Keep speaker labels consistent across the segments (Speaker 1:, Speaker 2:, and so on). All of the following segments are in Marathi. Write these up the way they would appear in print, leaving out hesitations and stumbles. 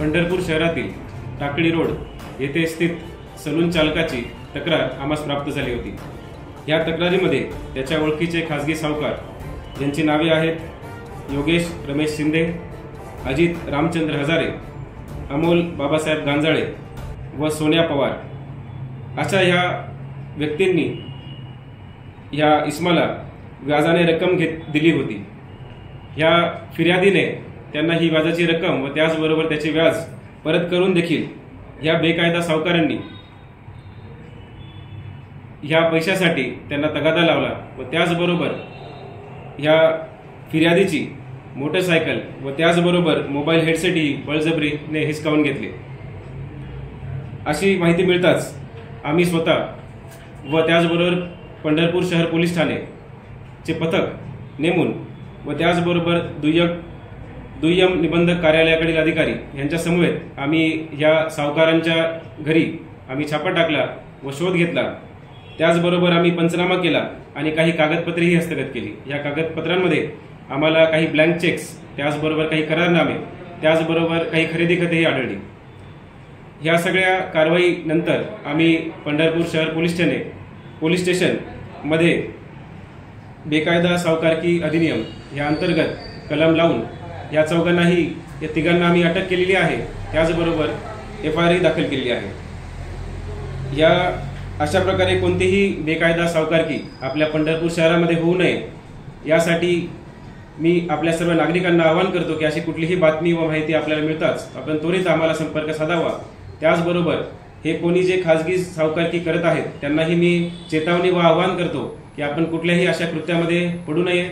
Speaker 1: पंढरपूर शहरातील टाकळी रोड येथे स्थित सलून चालकाची तक्रार आम्हास प्राप्त झाली होती। या तक्रारीमध्ये त्याच्या ओळखीचे खासगी सावकार ज्यांची नावे आहेत योगेश रमेश शिंदे, अजित रामचंद्र हजारे, अमोल बाबासाहेब गांजाळे व सोन्या पवार अशा ह्या व्यक्तींनी या इस्माला व्याजाने रक्कम दिली होती। या फिर्यादीने त्यांना ही व्याजाची रक्कम व त्याचबरोबर त्याचे व्याज परत करून देखील या बेकायदा सावकारांनी या पैशासाठी त्यांना तगादा लावला व त्याचबरोबर या फिर्यादीची मोटरसायकल व त्याचबरोबर मोबाईल हेडसेटही बळजबरीने हिसकावून घेतले। अशी माहिती मिळताच आम्ही स्वतः व त्याचबरोबर पंढरपूर शहर पोलीस ठाणेचे पथक नेमून व त्याचबरोबर दुय्यम निबंधक कार्यालयाकडील अधिकारी यांच्या समवेत आम्ही या सावकारांच्या घरी आम्ही छापा टाकला व शोध घेतला। त्याचबरोबर आम्ही पंचनामा केला आणि काही कागदपत्रेही हस्तगत केली। या कागदपत्रांमध्ये आम्हाला काही ब्लँक चेक्स, त्याचबरोबर काही करारनामे, त्याचबरोबर काही खरेदी खतेही आढळली। या सगळ्या कारवाई नंतर आम्ही पंढरपूर शहर पोलीस स्टेशन मध्ये बेकायदा सावकारकी अधिनियम या अंतर्गत कलम लावून या चौघांनाही या तिघांना आम्ही अटक केलेली आहे। त्याचबरोबर FIR दाखल केलेली आहे। या अशा प्रकारे कोणतीही बेकायदा सावकारकी आपल्या पंढरपूर शहरामध्ये होऊ नये यासाठी मी आपल्या सर्व नागरिकांना आवाहन करतो की अशी कुठलीही बातमी व माहिती आपल्याला मिळताच आपण त्वरित आम्हाला संपर्क साधावा। त्याचबरोबर हे कोणी जे खासगी सावकारकी करत आहेत त्यांनाही मी चेतावणी व आवाहन करतो की आपण कुठल्याही अशा कृत्यामध्ये पडू नये।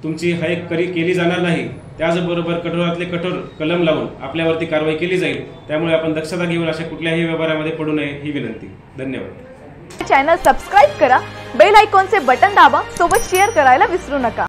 Speaker 1: तुमची हयक केली जाणार नाही, त्याचबरोबर कठोरातले कठोर कलम लावून आपल्यावरती कारवाई केली जाईल। त्यामुळे आपण दक्षता घेऊन अशा कुठल्याही व्यवहारामध्ये पडू नये ही विनंती। धन्यवाद।
Speaker 2: चॅनल सबस्क्राइब करा, बेल आयकॉनचे बटन दाबा, सोबत शेअर करायला विसरू नका।